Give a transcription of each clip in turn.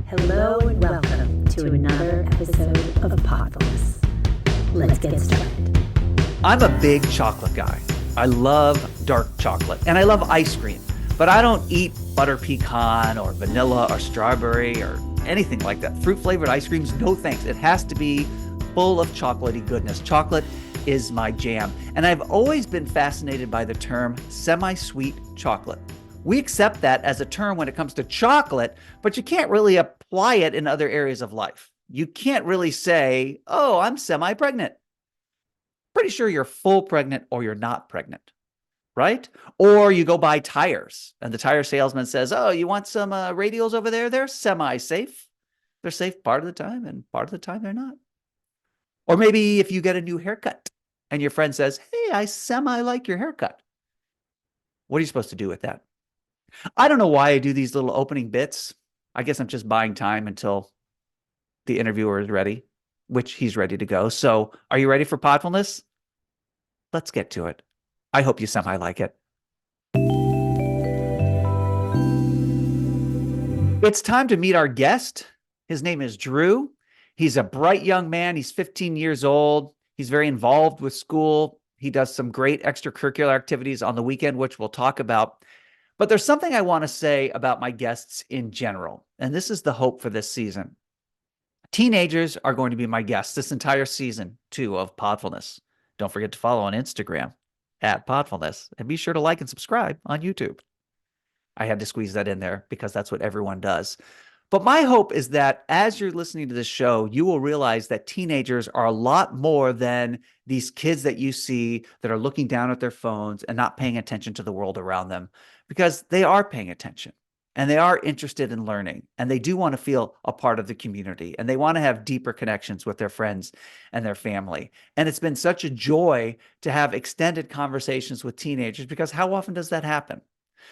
Hello and welcome to another episode of Podfulness. Let's get started. I'm a big chocolate guy. I love dark chocolate and I love ice cream, but I don't eat butter pecan or vanilla or strawberry or anything like that. Fruit flavored ice creams, no thanks. It has to be full of chocolatey goodness. Chocolate is my jam. And I've always been fascinated by the term semi-sweet chocolate. We accept that as a term when it comes to chocolate, but you can't really apply it in other areas of life. You can't really say, oh, I'm semi-pregnant. Pretty sure you're full pregnant or you're not pregnant, right? Or you go buy tires and the tire salesman says, oh, you want some radials over there? They're semi-safe. They're safe part of the time and part of the time they're not. Or maybe if you get a new haircut and your friend says, hey, I semi like your haircut. What are you supposed to do with that? I don't know why I do these little opening bits. I guess I'm just buying time until the interviewer is ready, which he's ready to go. So are you ready for Podfulness? Let's get to it. I hope you semi like it. It's time to meet our guest. His name is Drew. He's a bright young man. He's 15 years old. He's very involved with school. He does some great extracurricular activities on the weekend, which we'll talk about. But there's something I want to say about my guests in general, and this is the hope for this season. Teenagers are going to be my guests this entire season 2 of Podfulness. Don't forget to follow on Instagram at Podfulness, and be sure to like and subscribe on YouTube. I had to squeeze that in there because that's what everyone does. But my hope is that as you're listening to this show, you will realize that teenagers are a lot more than these kids that you see that are looking down at their phones and not paying attention to the world around them, because they are paying attention and they are interested in learning and they do want to feel a part of the community and they want to have deeper connections with their friends and their family. And it's been such a joy to have extended conversations with teenagers, because how often does that happen?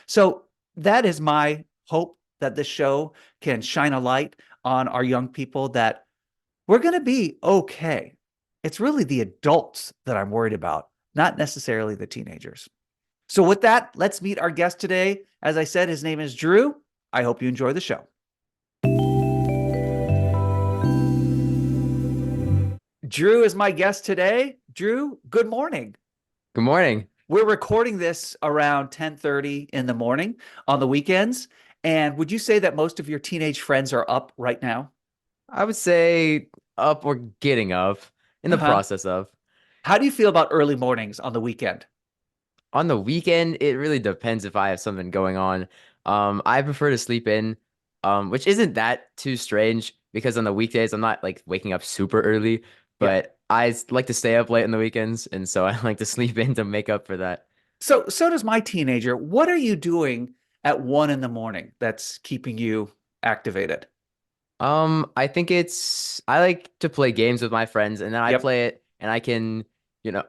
So that is my hope, that this show can shine a light on our young people, that we're going to be okay. It's really the adults that I'm worried about, not necessarily the teenagers. So with that, let's meet our guest today. As I said, his name is Drew. I hope you enjoy the show. Drew is my guest today. Drew, good morning. Good morning. We're recording this around 10:30 in the morning on the weekends. And would you say that most of your teenage friends are up right now? I would say up or getting up, in the process of. How do you feel about early mornings on the weekend? On the weekend, it really depends if I have something going on. I prefer to sleep in, which isn't that too strange, because on the weekdays, I'm not like waking up super early, but I like to stay up late on the weekends. And so I like to sleep in to make up for that. So does my teenager. What are you doing at 1 in the morning that's keeping you activated? I think I like to play games with my friends, and then I play it and I can,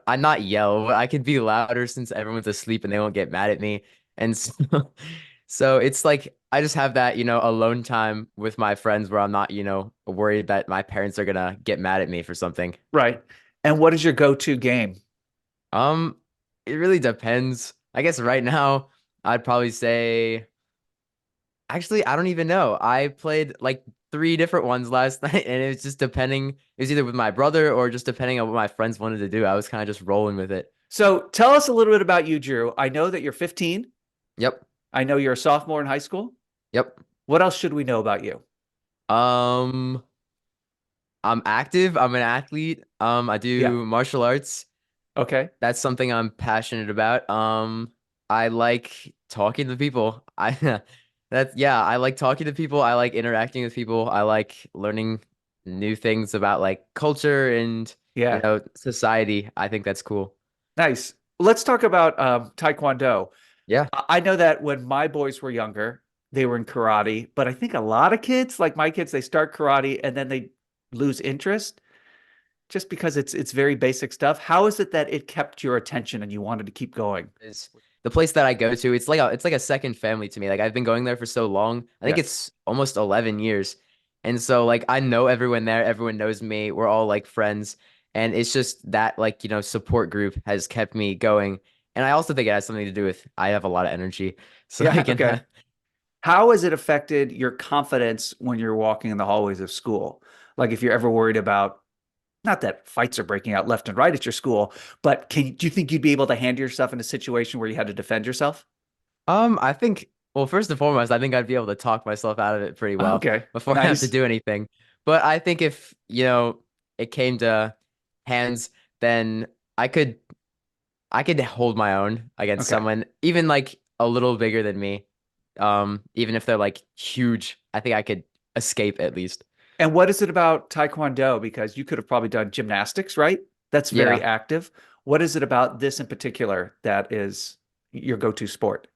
I not yell, but I can be louder since everyone's asleep and they won't get mad at me. And so it's like I just have that, alone time with my friends where I'm not, worried that my parents are gonna get mad at me for something. Right. And what is your go-to game? It really depends. I guess right now I'd probably say, actually, I don't even know. I played like 3 different ones last night, and it was just depending. It was either with my brother or just depending on what my friends wanted to do. I was kind of just rolling with it. So tell us a little bit about you, Drew. I know that you're 15. Yep. I know you're a sophomore in high school. Yep. What else should we know about you? I'm active. I'm an athlete. I do martial arts. Okay. That's something I'm passionate about. I like talking to people. I like talking to people. I like interacting with people. I like learning new things about like culture and society. I think that's cool. Nice. Let's talk about Taekwondo. Yeah. I know that when my boys were younger, they were in karate, but I think a lot of kids, like my kids, they start karate and then they lose interest just because it's very basic stuff. How is it that it kept your attention and you wanted to keep going? Is the place that I go to, it's like a second family to me. Like I've been going there for so long. I think it's almost 11 years. And so like I know everyone there, everyone knows me. We're all like friends. And it's just that like, support group has kept me going. And I also think it has something to do with I have a lot of energy, so I Yeah. can Okay. How has it affected your confidence when you're walking in the hallways of school? Like if you're ever worried about, not that fights are breaking out left and right at your school, but do you think you'd be able to handle yourself in a situation where you had to defend yourself? I think, well, first and foremost, I think I'd be able to talk myself out of it pretty well Okay. before I have to Nice. do anything. But I think if, it came to hands, then I could I could hold my own against Okay. someone even like a little bigger than me. Even if they're like huge, I think I could escape at least. And what is it about Taekwondo? Because you could have probably done gymnastics, right? That's very Yeah. active. What is it about this in particular that is your go-to sport?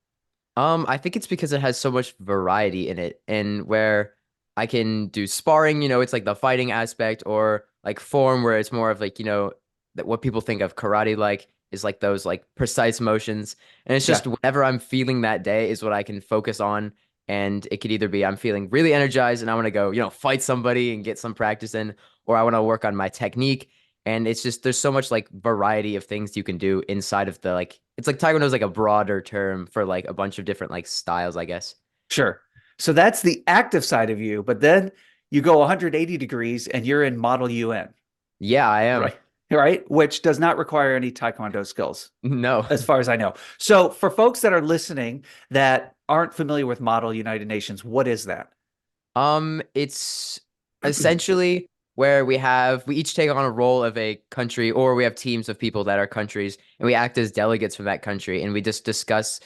I think it's because it has so much variety in it, and where I can do sparring, it's like the fighting aspect, or like form where it's more of like, that what people think of karate like is like those like precise motions. And it's Yeah, just whatever I'm feeling that day is what I can focus on. And it could either be I'm feeling really energized and I want to go, fight somebody and get some practice in, or I want to work on my technique. And it's just there's so much like variety of things you can do inside of the like it's like Taekwondo is like a broader term for like a bunch of different like styles, I guess. sure. So that's the active side of you, but then you go 180 degrees and you're in Model UN, Yeah, I am. right? Right? Which does not require any Taekwondo skills, No. as far as I know. So for folks that are listening that aren't familiar with Model United Nations, what is that? It's essentially where we each take on a role of a country, or we have teams of people that are countries, and we act as delegates from that country, and we just discuss,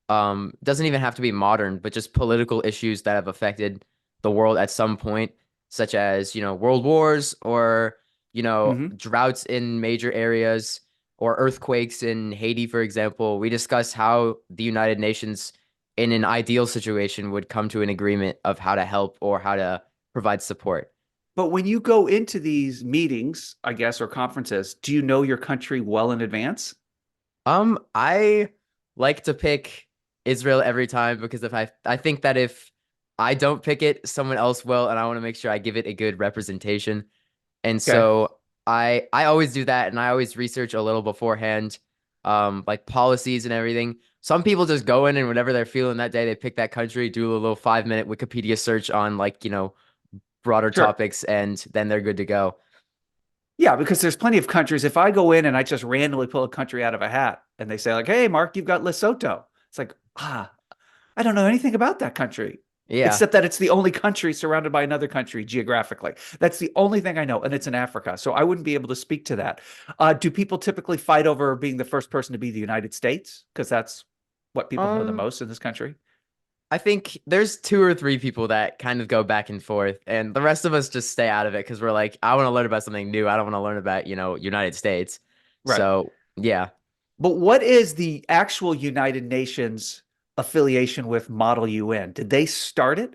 doesn't even have to be modern, but just political issues that have affected the world at some point, such as, world wars, or, Hmm. droughts in major areas, or earthquakes in Haiti, for example. We discuss how the United Nations in an ideal situation would come to an agreement of how to help or how to provide support. But when you go into these meetings, I guess, or conferences, do you know your country well in advance? I like to pick Israel every time because if I think that if I don't pick it, someone else will, and I want to make sure I give it a good representation. And Okay. so I always do that, and I always research a little beforehand, like policies and everything. Some people just go in and whatever they're feeling that day, they pick that country, do a little 5 minute Wikipedia search on like, broader Sure. topics, and then they're good to go. Yeah, because there's plenty of countries. If I go in and I just randomly pull a country out of a hat and they say, like, hey, Mark, you've got Lesotho. It's like, I don't know anything about that country, Yeah. except that it's the only country surrounded by another country geographically. That's the only thing I know, and it's in Africa. So I wouldn't be able to speak to that. Do people typically fight over being the first person to be the United States? Because that's what people know the Um, most in this country. I think there's two or three people that kind of go back and forth, and the rest of us just stay out of it because we're like, I want to learn about something new. I don't want to learn about, United States. Right. So, yeah. But what is the actual United Nations affiliation with Model UN? Did they start it?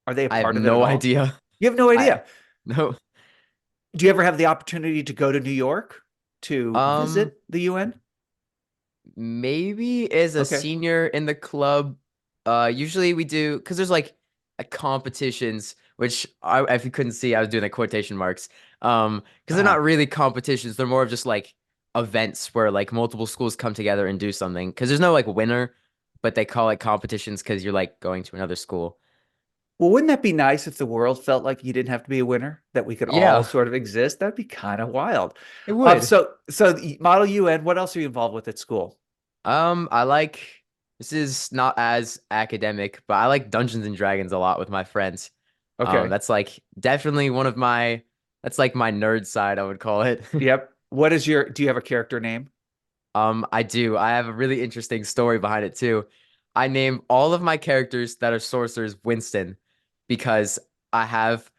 Are they a I have part of it at no all? idea. You have no I idea. no. Do you ever have the opportunity to go to New York to Um, visit the UN? Maybe as a Okay. senior in the club, usually we do because there's like competitions, which if you couldn't see, I was doing the quotation marks. Because they're Uh-huh. not really competitions, they're more of just like events where like multiple schools come together and do something. Because there's no like winner, but they call it competitions because you're like going to another school. Well, wouldn't that be nice if the world felt like you didn't have to be a winner, that we could all Yeah, sort of exist? That'd be kind of wild. it would. So the Model UN, what else are you involved with at school? I like this is not as academic, but I like Dungeons and Dragons a lot with my friends. Okay. That's like definitely one of my that's like my nerd side, I would call it. Yep. Do you have a character name? I do. I have a really interesting story behind it too. I name all of my characters that are sorcerers Winston because I have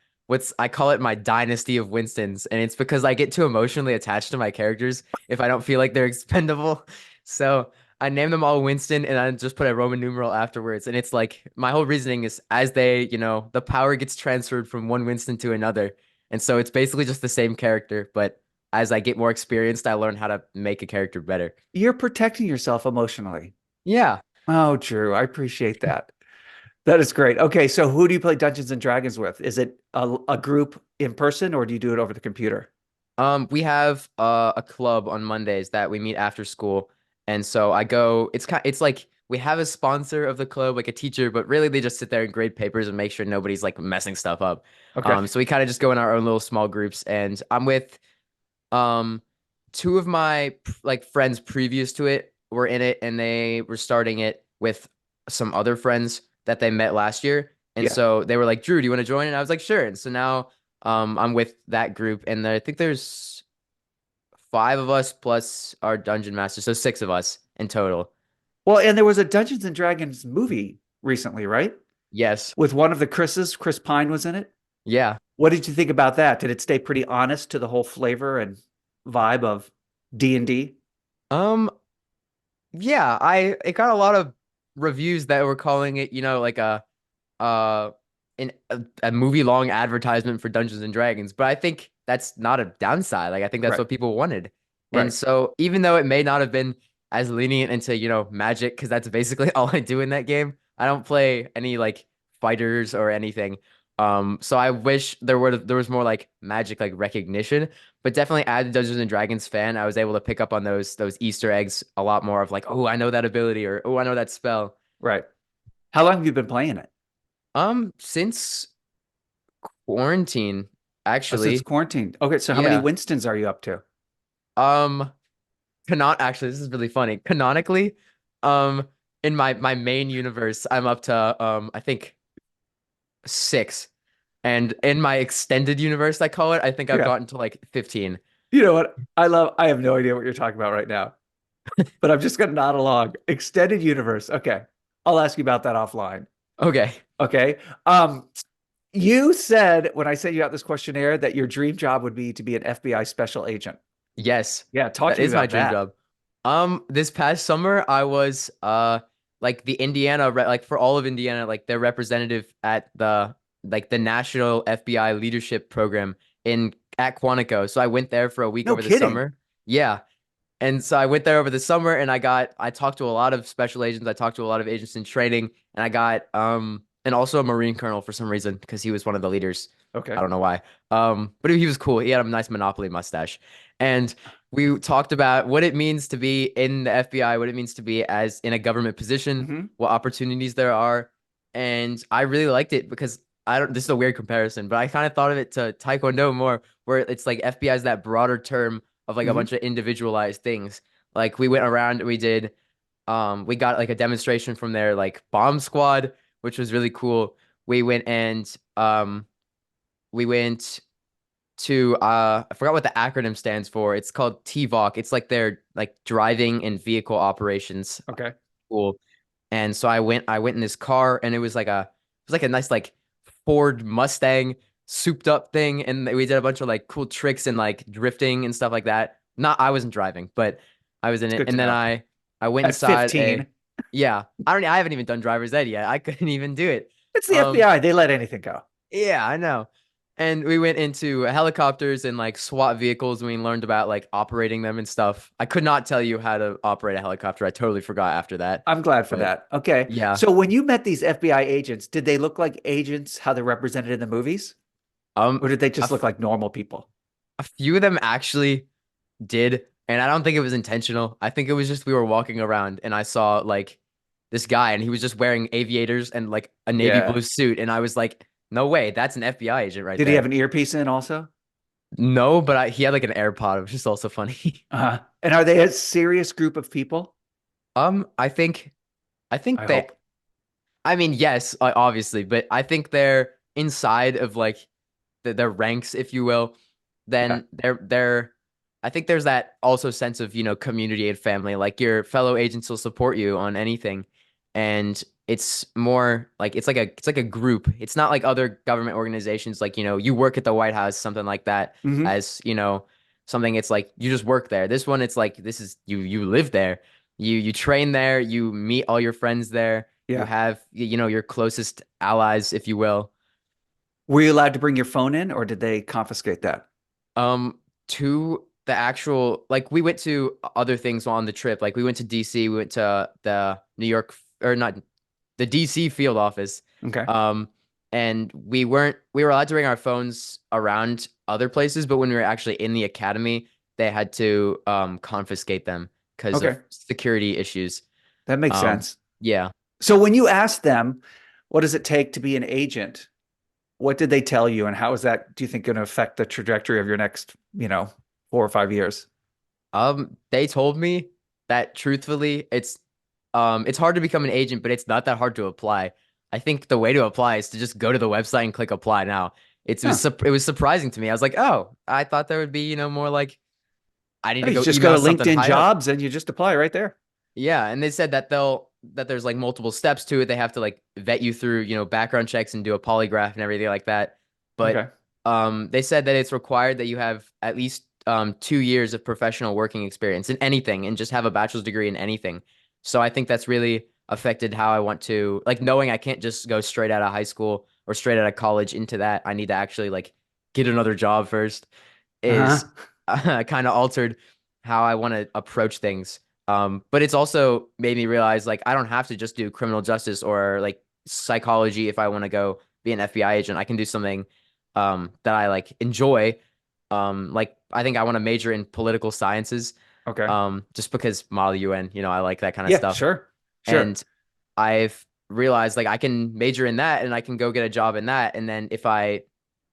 I call it my dynasty of Winstons, and it's because I get too emotionally attached to my characters if I don't feel like they're expendable. So I name them all Winston, and I just put a Roman numeral afterwards. And it's like my whole reasoning is as they, the power gets transferred from one Winston to another. And so it's basically just the same character, but as I get more experienced, I learn how to make a character better. You're protecting yourself emotionally. Yeah. Oh, Drew, I appreciate that. That is great. Okay, so who do you play Dungeons and Dragons with? Is it a group in person or do you do it over the computer? We have a club on Mondays that we meet after school, And so it's like we have a sponsor of the club, like a teacher, but really they just sit there and grade papers and make sure nobody's like messing stuff up. Okay. So we kind of just go in our own little small groups, and I'm with um two of my like friends previous to it were in it, and they were starting it with some other friends that they met last year. And Yeah. so they were like, Drew, do you want to join? And I was like, sure. And so now I'm with that group, and I think there's five of us plus our dungeon master, so six of us in total. Well, and there was a Dungeons and Dragons movie recently, right? Yes. With one of the Chris's, Chris Pine was in it. Yeah. What did you think about that? Did it stay pretty honest to the whole flavor and vibe of D&D? Um, yeah, it got a lot of reviews that were calling it, like uh a movie long advertisement for Dungeons and Dragons, but I think that's not a downside. Like I think that's Right. what people wanted. And Right. so even though it may not have been as lenient into, magic, because that's basically all I do in that game. I don't play any like fighters or anything. So I wish there was more like magic like recognition, but definitely as a Dungeons and Dragons fan, I was able to pick up on those Easter eggs a lot more of like, oh, I know that ability, or oh, I know that spell. Right. How long have you been playing it? Since quarantine, Oh, since actually. quarantine. Okay, so how many Yeah. Winstons are you up to? Um, actually, this is really funny. Canonically, um, in my main universe, I'm up to I think six. And in my extended universe, I call it, I think I've Yeah. gotten to like 15. You know what? I have no idea what you're talking about right now, but I'm just gonna nod along. Extended universe. Okay. I'll ask you about that offline. Okay. Okay. Um, you said when I sent you out this questionnaire that your dream job would be to be an FBI special agent. Yes, Yeah, talk that to me is my about dream that. job. This past summer, I was like the like for all of Indiana, like their representative at the National FBI Leadership Program in at Quantico. So I went there for a week No over the kidding. summer. Yeah. And so I went there over the summer, and I talked to a lot of special agents. I talked to a lot of agents in training, and I got and also a Marine colonel for some reason because he was one of the leaders. I Okay. don't know why. But he was cool. He had a nice Monopoly mustache. And we talked about what it means to be in the FBI, what it means to be as in a government position, Hmm. what opportunities there are. And I really liked it because I don't this is a weird comparison, but I kind of thought of it to Taekwondo more, where it's like FBI is that broader term of like a Hmm. bunch of individualized things. Like we went around, we got like a demonstration from their like bomb squad, which was really cool. We went and we went to I forgot what the acronym stands for. It's called TVOC. It's like their like driving and vehicle operations Okay. school. And so I went in this car, and it was like a nice like Ford Mustang souped up thing, and we did a bunch of like cool tricks and like drifting and stuff like that. Not I wasn't driving, but I was in It's it. good to And then know. I went At inside 15, I haven't even done driver's ed yet. I couldn't even do it. it's the Um FBI. They let anything go. yeah, I know. And we went into helicopters and like SWAT vehicles, and we learned about like operating them and stuff. I could not tell you how to operate a helicopter. I totally forgot after that. I'm glad for But that. Okay. yeah. So when you met these FBI agents, did they look like agents how they're represented in the movies? Um Or did they a, just look f- like normal people? a few of them actually did, and I don't think it was intentional. I think it was just we were walking around, and I saw like this guy, and he was just wearing aviators and like a navy Yeah. blue suit, and I was like, no way, that's an FBI agent right Did he have there. an earpiece in also? No, but he had like an AirPod, which is also funny. And are they a serious group of people? I think I think I they hope. I mean, yes, obviously, but I think they're inside of like their ranks, if you will. Yeah. Then they're I think there's that also sense of, community and family. Like your fellow agents will support you on anything. And it's more like it's like a group. It's not like other government organizations like, you work at the White House, something like that, Hmm. as, something it's like you just work there. This one it's like this is you live there. You train there, you meet all your friends there. You Yeah. have your closest allies, if you will. Were you allowed to bring your phone in or did they confiscate that? To the actual like we went to other things on the trip. Like we went to DC, we went to the New York or not the DC field office. Okay. Um, and we were allowed to bring our phones around other places, but when we were actually in the academy, they had to confiscate them because Okay. of security issues. That makes sense. Yeah. So when you asked them, what does it take to be an agent? What did they tell you, and how is that, do you think, going to affect the trajectory of your next, 4 or 5 years? They told me that truthfully, it's hard to become an agent, but it's not that hard to apply. I think the way to apply is to just go to the website and click apply now. Huh. It was surprising to me. I was like, oh, I thought there would be, more like I need to You go just go email to something LinkedIn high up. Jobs and you just apply right there. Yeah, and they said that there's like multiple steps to it. They have to like vet you through, background checks and do a polygraph and everything like that. Okay. But they said that it's required that you have at least 2 years of professional working experience in anything and just have a bachelor's degree in anything. So I think that's really affected how I want to, like, knowing I can't just go straight out of high school or straight out of college into that. I need to actually like get another job first Uh-huh. is kind of altered how I want to approach things. But it's also made me realize like I don't have to just do criminal justice or like psychology if I want to go be an FBI agent. I can do something that I like enjoy. Like I think I want to major in political sciences. Okay. Just because Model UN, I like that kind of Yeah, stuff. sure. And I've realized like I can major in that and I can go get a job in that. And then if I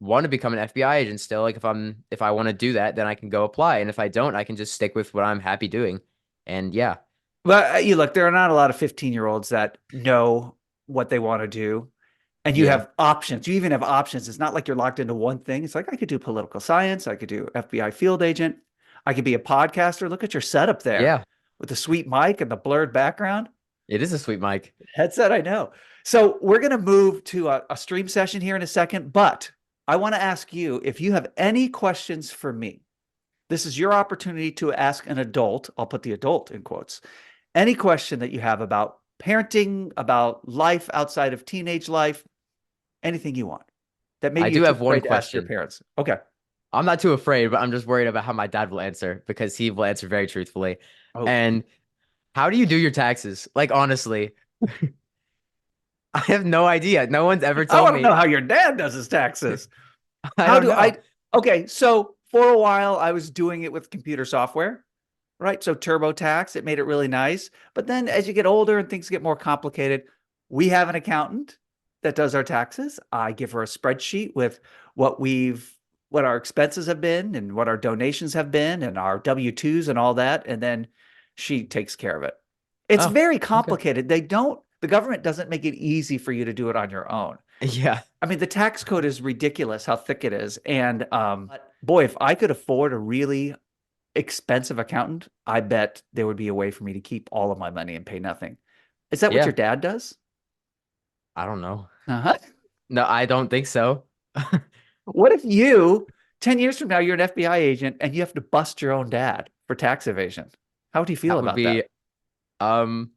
want to become an FBI agent still, like if I want to do that, then I can go apply. And if I don't, I can just stick with what I'm happy doing. And yeah. But you look, there are not a lot of 15-year-olds that know what they want to do. And you Yeah. have options. You even have options. It's not like you're locked into one thing. It's like I could do political science. I could do FBI field agent. I could be a podcaster. Look at your setup there Yeah. with the sweet mic and the blurred background. It is a sweet mic. Headset, I know. So we're going to move to a stream session here in a second, but I want to ask you if you have any questions for me. This is your opportunity to ask an adult. I'll put the adult in quotes. Any question that you have about parenting, about life outside of teenage life, anything you want. That maybe I do you're too have one afraid to ask your question. parents. Okay. I'm not too afraid, but I'm just worried about how my dad will answer because he will answer very truthfully. Oh. And how do you do your taxes? Like, honestly, I have no idea. No one's ever I told want to me. know how your dad does his taxes. I How don't do know. I? Okay, so for a while I was doing it with computer software, right? So TurboTax, it made it really nice. But then as you get older and things get more complicated, we have an accountant that does our taxes. I give her a spreadsheet with what our expenses have been and what our donations have been and our W-2s and all that, and then she takes care of it. It's Oh, very okay. complicated. The government doesn't make it easy for you to do it on your own. Yeah. I mean, the tax code is ridiculous how thick it is. And boy, if I could afford a really expensive accountant, I bet there would be a way for me to keep all of my money and pay nothing. Is that what Yeah. your dad does? I don't know. Uh-huh. No, I don't think so. What if you, 10 years from now, you're an FBI agent and you have to bust your own dad for tax evasion? How would you feel That would about be, that?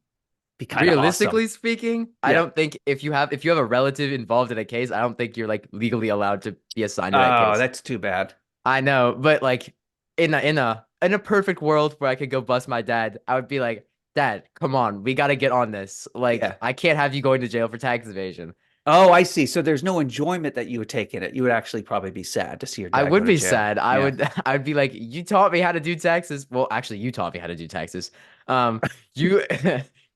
Be kind of realistically awesome. speaking, I Yeah. don't think if you have a relative involved in a case, I don't think you're like legally allowed to be assigned to that Oh, case. that's too bad. I know, but like in a perfect world where I could go bust my dad, I would be like, Dad, come on, we got to get on this. Like, Yeah. I can't have you going to jail for tax evasion. Oh, I see. So there's no enjoyment that you would take in it. You would actually probably be sad to see your dad I go would to be jail. sad. I Yeah. would I would be like, you taught me how to do taxes. Well, actually, you taught me how to do taxes. You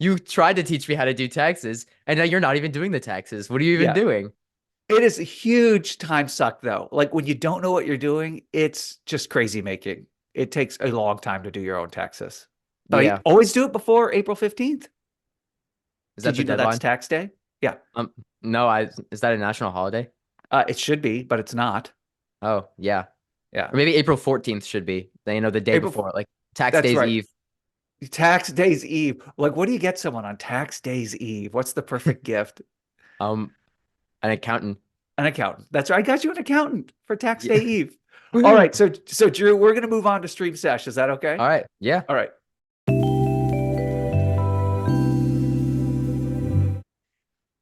you tried to teach me how to do taxes, and now you're not even doing the taxes. What are you even Yeah. doing? It is a huge time suck, though. Like when you don't know what you're doing, it's just crazy making. It takes a long time to do your own taxes. But Yeah. always do it before April 15th. Is that Did the you know that's deadline? tax day? Yeah. No, is that a national holiday? It should be, but it's not. Oh, yeah. Yeah. Or maybe April 14th should be. The day April- before, like tax That's days right. eve. Tax Day's Eve. Like, what do you get someone on Tax Day's Eve? What's the perfect gift? An accountant. An accountant. That's right. I got you an accountant for Tax Yeah. Day Eve. Woohoo. All right. So Drew, we're going to move on to Stream Sesh. Is that okay? All right. Yeah. All right.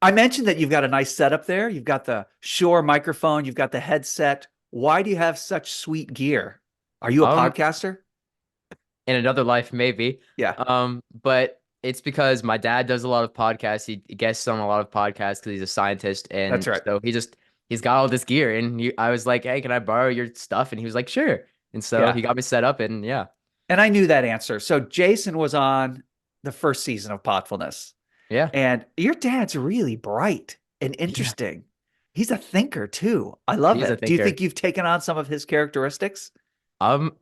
I mentioned that you've got a nice setup there. You've got the Shure microphone. You've got the headset. Why do you have such sweet gear? Are you a podcaster? In another life, maybe. Yeah. But it's because my dad does a lot of podcasts. He guests on a lot of podcasts because he's a scientist, and That's right. so he's got all this gear. And I was like, hey, can I borrow your stuff? And he was like, sure. And so Yeah. he got me set up, and yeah. And I knew that answer. So Jason was on the first season of Podfulness. Yeah. And your dad's really bright and Yeah. interesting. He's a thinker too. I love He's a it. Do you thinker. think you've taken on some of his characteristics? Um,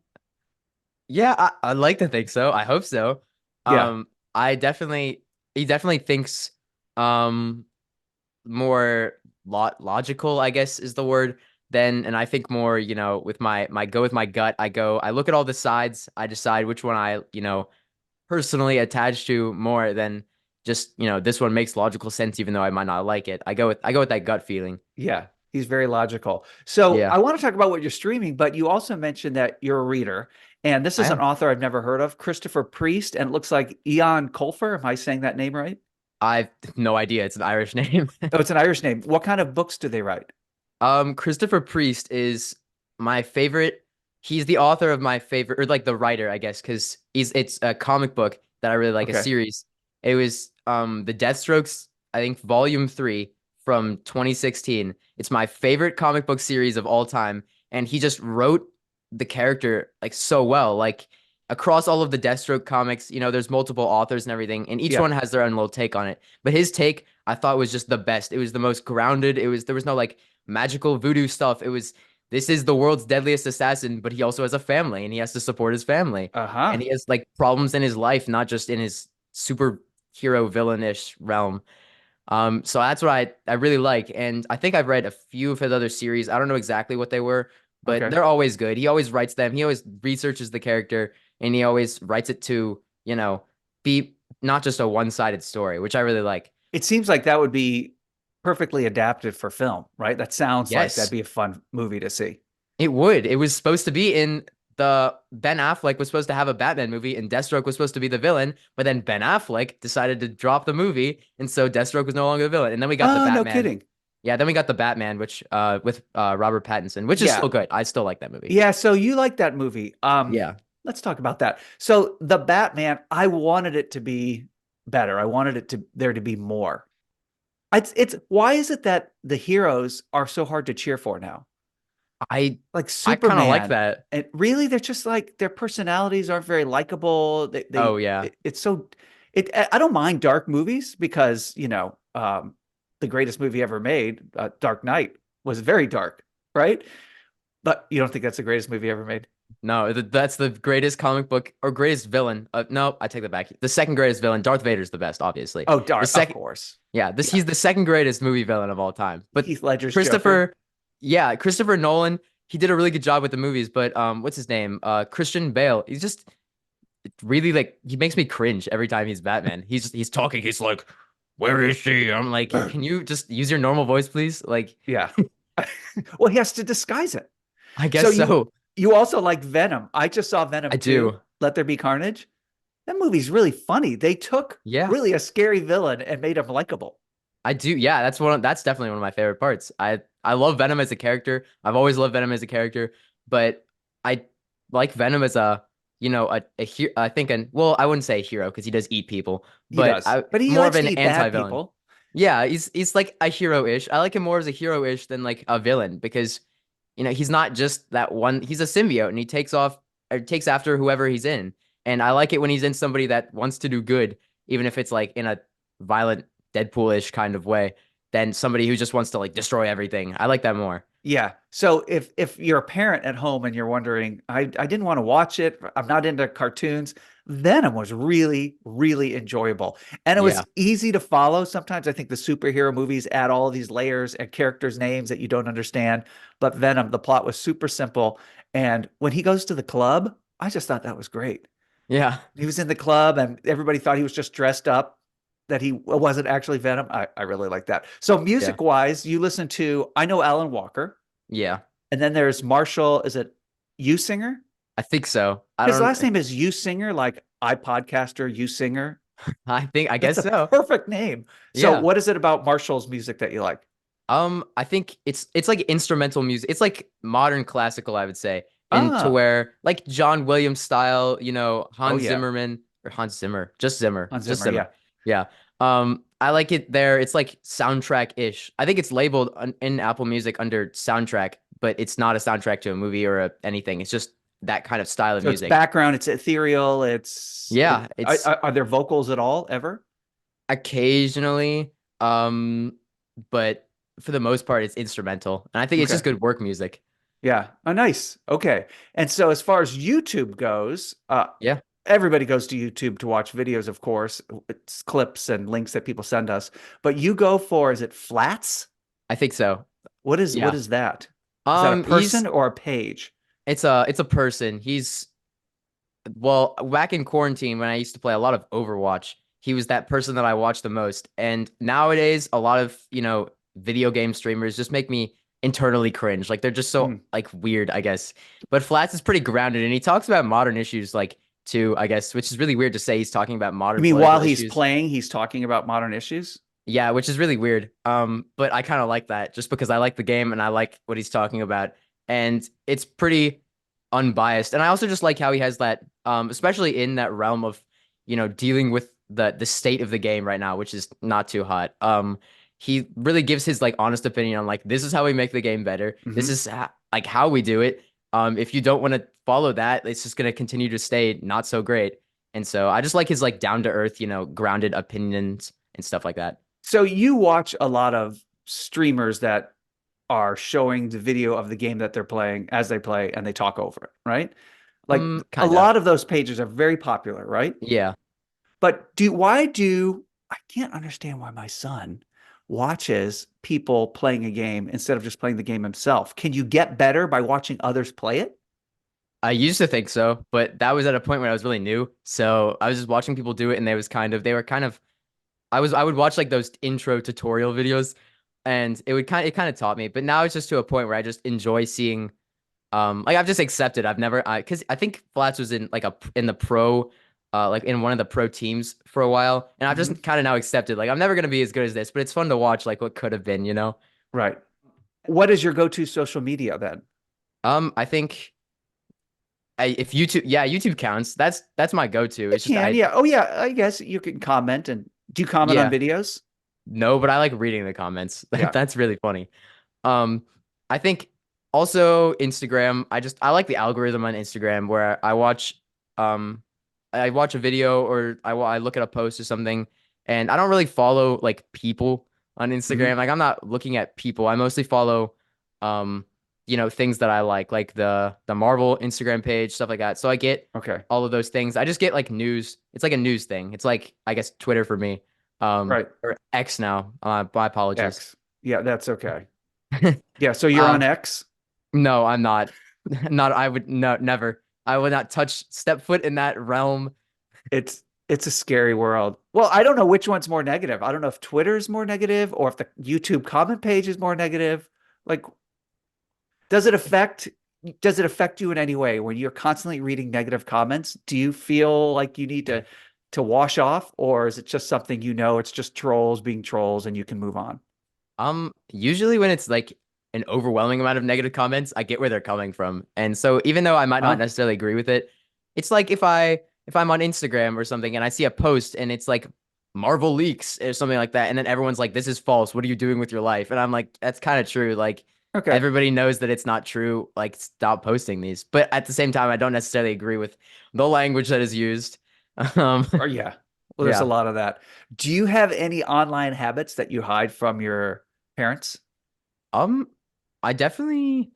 yeah, I'd like to think so. I hope so. Yeah. Um, I definitely he definitely thinks um more logical, I guess is the word, then and I think more, with my go with my gut. I look at all the sides, I decide which one I, personally attached to more than just, this one makes logical sense even though I might not like it. I go with that gut feeling. Yeah. He's very logical. So Yeah, I want to talk about what you're streaming, but you also mentioned that you're a reader. And this I is an am. author I've never heard of, Christopher Priest, and it looks like Ian Colfer. Am I saying that name right? I've no idea. It's an Irish name. Oh, it's an Irish name. What kind of books do they write? Christopher Priest is my favorite. He's the author of my favorite, or like the writer, I guess, because it's a comic book that I really like, a Okay. series. It was the Deathstrokes, I think, Volume 3 from 2016. It's my favorite comic book series of all time, and he just wrote the character like so well. Like across all of the Deathstroke comics, there's multiple authors and everything, and each Yeah. one has their own little take on it. But his take, I thought, was just the best. It was the most grounded. There was no like magical voodoo stuff. It was, this is the world's deadliest assassin, but he also has a family and he has to support his family. Uh-huh. And he has like problems in his life, not just in his superhero villainish realm. So that's what I really like. And I think I've read a few of his other series. I don't know exactly what they were, but Okay. they're always good. He always writes them. He always researches the character and he always writes it to, be not just a one-sided story, which I really like. It seems like that would be perfectly adapted for film, right? That sounds like that'd Yes. be a fun movie to see. It would. It was supposed to be in the Ben Affleck was supposed to have a Batman movie and Deathstroke was supposed to be the villain, but then Ben Affleck decided to drop the movie, and so Deathstroke was no longer the villain. And then we got the Oh, no Batman. kidding. Yeah, then we got the Batman, which with Robert Pattinson, which is Yeah. still good. I still like that movie. Yeah, so you like that movie. Yeah. Let's talk about that. So the Batman, I wanted it to be better. I wanted it to there to be more. It's why is it that the heroes are so hard to cheer for now? I Like I kind of like Superman, that. and really they're just like their personalities aren't very likable. Oh yeah. It's so I don't mind dark movies because, the greatest movie ever made, Dark Knight, was very dark, right? But you don't think that's the greatest movie ever made? No, that's the greatest comic book or greatest villain. No, I take that back. The second greatest villain, Darth Vader's the best, obviously. Oh, The dark, of second, course. yeah, Yeah. he's the second greatest movie villain of all time. But Heath Ledger's Joker. Christopher, yeah, Christopher Nolan, he did a really good job with the movies, but what's his name? Christian Bale. He's just really like he makes me cringe every time he's Batman. He's talking, he's like, "Where is she?" I'm like, "Can you just use your normal voice, please?" Like, Yeah. Well, he has to disguise it. I So guess so. you also like Venom. I just saw Venom I 2, do. Let There Be Carnage. That movie's really funny. They took Yeah. really a scary villain and made him likable. I do. Yeah, that's definitely one of my favorite parts. I love Venom as a character. I've always loved Venom as a character, but I like Venom as I think well, I wouldn't say a hero because he does eat people, He but does. But he more likes of to an eat bad anti-villain. people. Yeah, he's like a hero-ish. I like him more as a hero-ish than like a villain because he's not just that one. He's a symbiote and he takes off or takes after whoever he's in. And I like it when he's in somebody that wants to do good, even if it's like in a violent Deadpool-ish kind of way, than somebody who just wants to like destroy everything. I like that more. Yeah. So if you're a parent at home and you're wondering, I didn't want to watch it, I'm not into cartoons, Venom was really, really enjoyable. And it was Yeah. easy to follow. Sometimes I think the superhero movies add all of these layers and characters' names that you don't understand. But Venom, the plot was super simple. And when he goes to the club, I just thought that was great. Yeah. He was in the club and everybody thought he was just dressed up, that he wasn't actually Venom. I really like that. So Yeah. music wise, you listen to, I know Alan Walker, Yeah. and then there's Marshall. Is it You Singer? I think so. His last name is You Singer, like iPodcaster, You Singer. I That's guess a so. perfect name. So Yeah. what is it about Marshall's music that you like? I think it's like instrumental music. It's like modern classical, I would say. And to Ah, where like John Williams style, oh Hans yeah, Zimmerman or Hans Zimmer, just Zimmer, Hans just Zimmer. Zimmer. Yeah, Yeah. I like it there. It's like soundtrack-ish. I think it's labeled in Apple Music under soundtrack, but it's not a soundtrack to a movie or anything. It's just that kind of style of So it's music. background, it's ethereal, Yeah, it's are there vocals at all ever? occasionally, but for the most part, it's instrumental, and I think it's Okay. just good work music. Yeah. Oh, nice. Okay. And so as far as YouTube goes, Yeah, everybody goes to YouTube to watch videos, of course. It's clips and links that people send us. But you go for, is it flats? I think so. What Yeah. is that? Is that a He's person or a page? it's a person. He's well, back in quarantine when I used to play a lot of Overwatch, he was that person that I watched the most. And nowadays, a lot of, video game streamers just make me internally cringe. Like they're just so Hmm. like weird, I guess. But Flats is pretty grounded and he talks about modern issues like too, I guess, which is really weird to say he's talking about You modern mean political while he's issues. playing, he's talking about modern issues? Yeah, which is really weird. But I kind of like that just because I like the game and I like what he's talking about. And it's pretty unbiased. And I also just like how he has that, especially in that realm of, dealing with the state of the game right now, which is not too hot. He really gives his like honest opinion on like this is how we make the game better. This Hmm. is like how we do it. If you don't want to follow that, it's just gonna continue to stay not so great. And so I just like his like down to earth, grounded opinions and stuff like that. So you watch a lot of streamers that are showing the video of the game that they're playing as they play and they talk over it, right? Like a Kind of. lot of those pages are very popular, right? Yeah. But I can't understand why my son watches people playing a game instead of just playing the game himself. Can you get better by watching others play it? I used to think so, but that was at a point when I was really new. So I was just watching people do it and they were kind of I would watch like those intro tutorial videos and it kind of taught me. But now it's just to a point where I just enjoy seeing like I've just accepted. I've never because I think Flats was in like in the pro like in one of the pro teams for a while and I've Mhm. just kind of now accepted like I'm never going to be as good as this, but it's fun to watch like what could have been. Right. What is your go-to social media then? I think if YouTube, yeah, YouTube counts. That's my go-to. It It's just can, yeah. Oh, yeah. I guess you can comment. And do you comment on yeah, videos? no, but I like reading the comments. Yeah. That's really funny. Um, I think also Instagram. I like the algorithm on Instagram where um I watch a video or I look at a post or something, and I don't really follow like people on Mhm. Instagram. Like I'm not looking at people. I mostly follow things that I like the Marvel Instagram page, stuff like that. So I get Okay. all of those things. I just get like news. It's like a news thing. It's like I guess Twitter for me. Right. Or X now. My apologies. X. Yeah, that's okay. Yeah. So you're on Um, X. no, I'm not. Not I would no never. I would not step foot in that realm. It's a scary world. Well, I don't know which one's more negative. I don't know if Twitter is more negative or if the YouTube comment page is more negative. Like, does it affect you in any way when you're constantly reading negative comments? Do you feel like you need to wash off, or is it just something it's just trolls being trolls and you can move on? Usually when it's like an overwhelming amount of negative comments, I get where they're coming from. And so even though I might not Huh? necessarily agree with it, it's like if I'm on Instagram or something and I see a post and it's like Marvel leaks or something like that, and then everyone's like, "This is false. What are you doing with your life?" And I'm like, "That's kind of true." Like Okay. everybody knows that it's not true. Like stop posting these. But at the same time, I don't necessarily agree with the language that is used. Or yeah. Well, there's a Yeah. lot of that. Do you have any online habits that you hide from your parents? Um, I definitely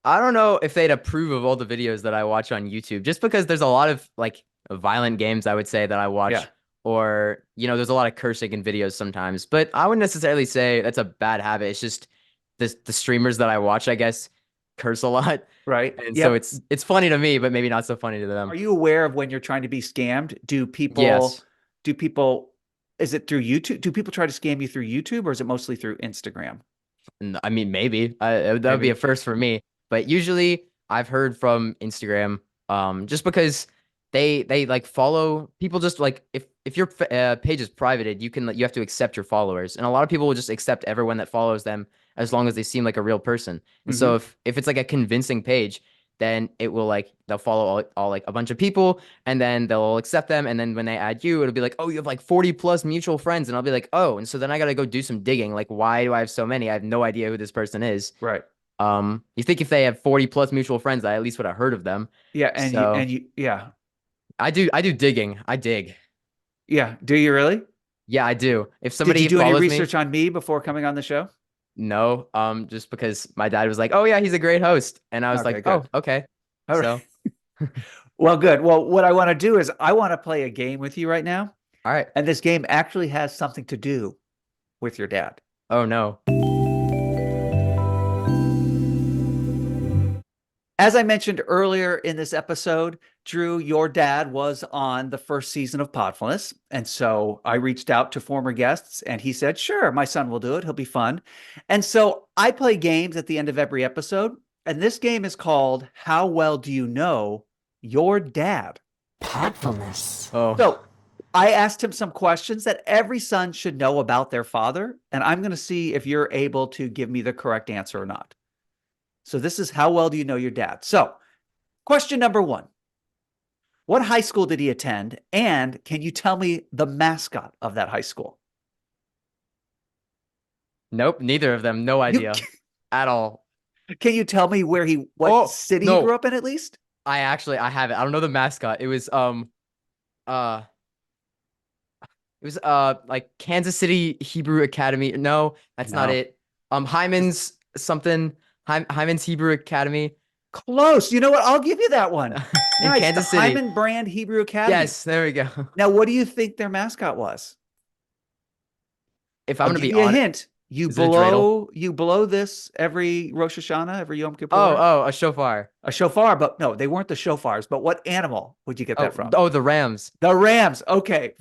I don't know if they'd approve of all the videos that I watch on YouTube, just because there's a lot of like violent games I would say that I Yeah. watch, or there's a lot of cursing in videos sometimes. But I wouldn't necessarily say that's a bad habit. It's just the streamers that I watch, I guess, curse a lot, Right. and so Yep. it's funny to me, but maybe not so funny to Are them. you aware of when you're trying to be scammed? Yes. Do people, is it through YouTube? Do people try to scam you through YouTube or is it mostly through Instagram? I mean, maybe that would be a Maybe. first for me. But usually, I've heard from Instagram, just because they like follow people. Just like if your page is privated, you have to accept your followers, and a lot of people will just accept everyone that follows them as long as they seem like a real person. And so Hmm. if it's like a convincing page, then it will like they'll follow all like a bunch of people and then they'll accept them and then when they add you it'll be like, oh, you have like 40 plus mutual friends, and I'll be like, oh, and so then I gotta go do some digging, like why do I have so many? I have no idea who this person is. Right. You think if they have 40 plus mutual friends, I at least would have heard of them. Yeah, and So yeah. I do digging. I dig. Yeah. Do you really? Yeah, I do. If Did you somebody do any follows me, research on me before coming on the show? no, just because my dad was like, "Oh yeah, he's a great host," and I was Okay, like, good. "Oh, okay." All right. So, Well, good. Well, what I want to do is I want to play a game with you right now. all right. And this game actually has something to do with your dad. Oh no. As I mentioned earlier in this episode, Drew, your dad was on the first season of Podfulness. And so I reached out to former guests and he said, sure, my son will do it. He'll be fun. And so I play games at the end of every episode. And this game is called How Well Do You Know Your Dad? Podfulness. Oh. So I asked him some questions that every son should know about their father. And I'm going to see if you're able to give me the correct answer or not. So this is how well do you know your dad? So question number 1. What high school did he attend? And can you tell me the mascot of that high school? Nope, neither of them. No idea at all. Can you tell me what city he no. grew up in at least? I have it. I don't know the mascot. It was like Kansas City Hebrew Academy. No, that's not No. it. Hyman's something. Hyman's Hebrew Academy. Close. You know what? I'll give you that one. In Nice. Kansas The City. Hyman Brand Hebrew Academy. Yes, there we go. Now, what do you think their mascot was? If I'm I'll gonna give be you a honest, hint. You Is it a dreidel? blow this every Rosh Hashanah, every Yom Kippur. a shofar. A shofar, but no, they weren't the shofars. But what animal would you get that from? Oh, the Rams. The Rams. Okay.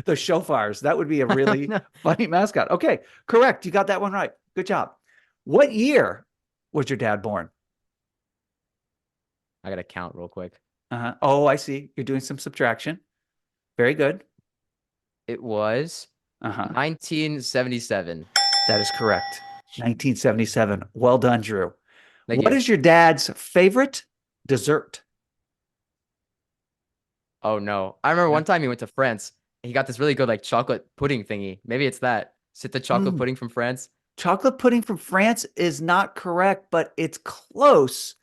The shofars. That would be a really No. funny mascot. Okay. Correct. You got that one right. Good job. What year was your dad born? I gotta count real quick. Uh-huh. Oh, I see. You're doing some subtraction. Very good. It was Uh-huh. 1977. That is correct. 1977. Well done, Drew. Thank What you. is your dad's favorite dessert? Oh no. I remember one time he went to France. He got this really good like chocolate pudding thingy. Maybe it's that. Is it the chocolate pudding from France? Chocolate pudding from France is not correct, but it's close.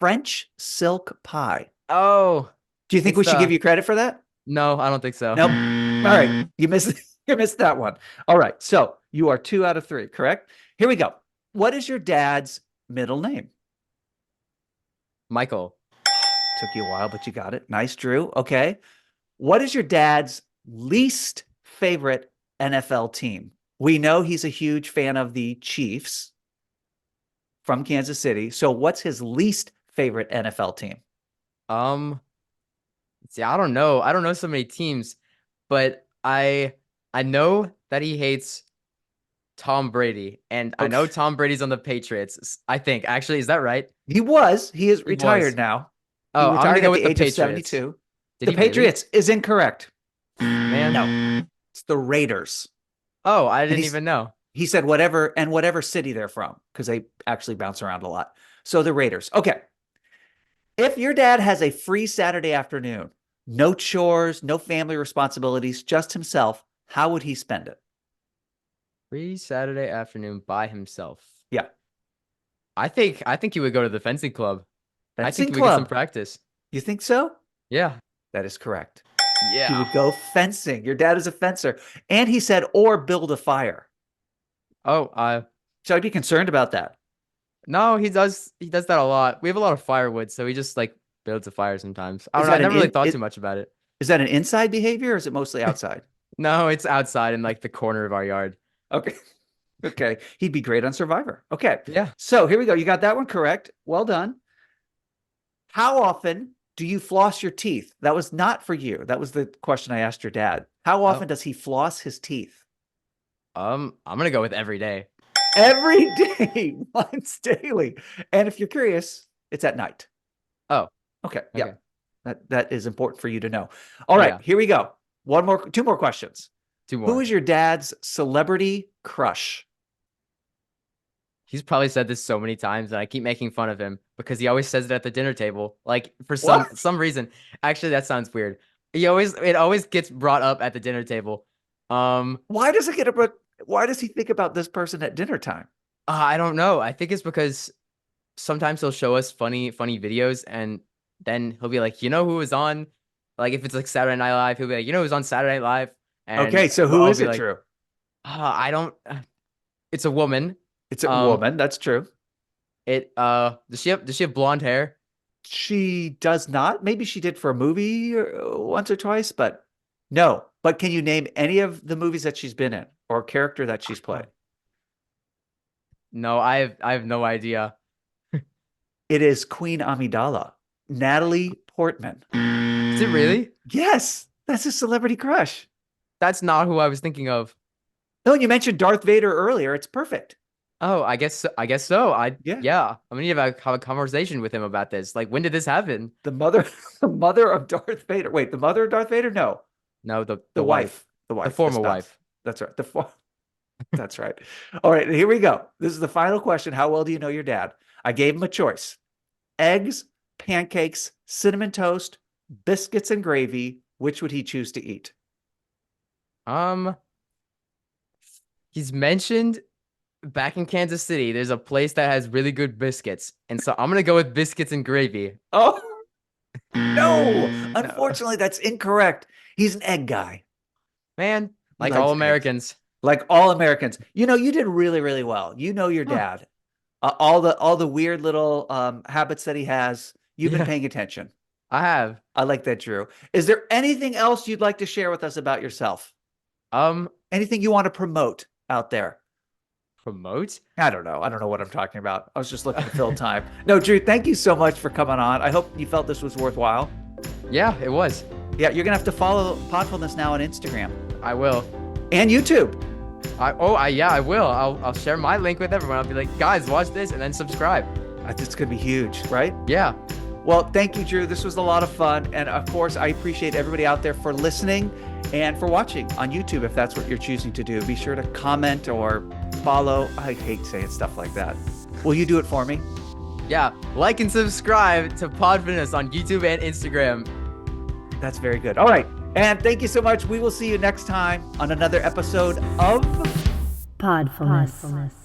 French silk pie. Oh, Do you think It's we should give the- you credit for that? no, I don't think so. Nope. All right. You missed you missed that one. All right. So you are 2 out of 3, correct? Here we go. What is your dad's middle name? Michael. Took you a while, but you got it. Nice, Drew. Okay. What is your dad's least favorite NFL team? We know he's a huge fan of the Chiefs from Kansas City. So what's his least favorite NFL team? See, I don't know. I don't know so many teams, but I know that he hates Tom Brady, and I know Okay. Tom Brady's on the Patriots. I think actually, is that right? He was. He is He retired was. now. He Oh, I'm retired gonna at go the with the age of Patriots. 72. Did The he really? Patriots is incorrect. Man. No, it's the Raiders. Oh, I didn't he's- even know. He said whatever city they're from, because they actually bounce around a lot. So the Raiders. Okay. If your dad has a free Saturday afternoon, no chores, no family responsibilities, just himself, how would he spend it? Free Saturday afternoon by himself. Yeah. I think he would go to the fencing club. I Fencing think he would get some club. practice. You think so? Yeah. That is correct. He Yeah. would go fencing. Your dad is a fencer. And he said, or build a fire. Oh, Should I be concerned about that? no, he does that a lot. We have a lot of firewood, so he just like builds a fire sometimes. I Is don't know. I that an never really in- thought it- too much about it. Is that an inside behavior or is it mostly outside? No, it's outside in like the corner of our yard. Okay. Okay. He'd be great on Survivor. Okay. Yeah. So here we go. You got that one correct. Well done. How often do you floss your teeth? That was not for you. That was the question I asked your dad. How often does he floss his teeth? I'm gonna go with every day. Every day, once daily. And if you're curious, it's at night. Oh. Okay. Yeah. Okay. That is important for you to know. All right, Yeah. here we go. 2 more questions. Two more. Who is your dad's celebrity crush? He's probably said this so many times, and I keep making fun of him because he always says it at the dinner table. Like for some reason. Actually, that sounds weird. It always gets brought up at the dinner table. Why does he think about this person at dinner time? I don't know. I think it's because sometimes he'll show us funny videos, and then he'll be like, you know who was on, like if it's like Saturday Night Live, he'll be like, you know who's on Saturday Night Live? And Okay, so we'll who all is be it, like, Drew? I don't. It's a woman. It's a Um, woman. That's true. Does she have blonde hair? She does not. Maybe she did for a movie once or twice, but no. But can you name any of the movies that she's been in or character that she's played? No, I have no idea. It is Queen Amidala, Natalie Portman. Is it really? Yes, that's a celebrity crush. That's not who I was thinking of. No, and you mentioned Darth Vader earlier. It's perfect. Oh, I guess so. Yeah. Yeah. I'm gonna need to have a conversation with him about this. Like, when did this happen? The mother, the mother of Darth Vader. Wait, the mother of Darth Vader? No, No, the wife. The the wife. former spouse. wife. That's right. That's right. All right, here we go. This is the final question. How well do you know your dad? I gave him a choice: eggs, pancakes, cinnamon toast, biscuits and gravy. Which would he choose to eat? He's mentioned back in Kansas City, there's a place that has really good biscuits, and so I'm gonna go with biscuits and gravy. Oh, no. Unfortunately, that's incorrect. He's an egg guy. Man, like likes all eggs. Americans. Like all Americans. You know, you did really, really well. You know your dad. All the weird little habits that he has. You've been Yeah. paying attention. I have. I like that, Drew. Is there anything else you'd like to share with us about yourself? Anything you want to promote out there? Promote? I don't know. I don't know what I'm talking about. I was just looking to fill time. No, Drew, thank you so much for coming on. I hope you felt this was worthwhile. Yeah, it was. Yeah, you're going to have to follow Podfulness now on Instagram I will. and YouTube. I will. I'll share my link with everyone. I'll be like, guys, watch this and then subscribe. It's going to be huge, right? Yeah. Well, thank you, Drew. This was a lot of fun. And of course, I appreciate everybody out there for listening and for watching on YouTube, if that's what you're choosing to do. Be sure to comment or follow. I hate saying stuff like that. Will you do it for me? Yeah. Like and subscribe to Podfulness on YouTube and Instagram. That's very good. All right. And thank you so much. We will see you next time on another episode of Podfulness.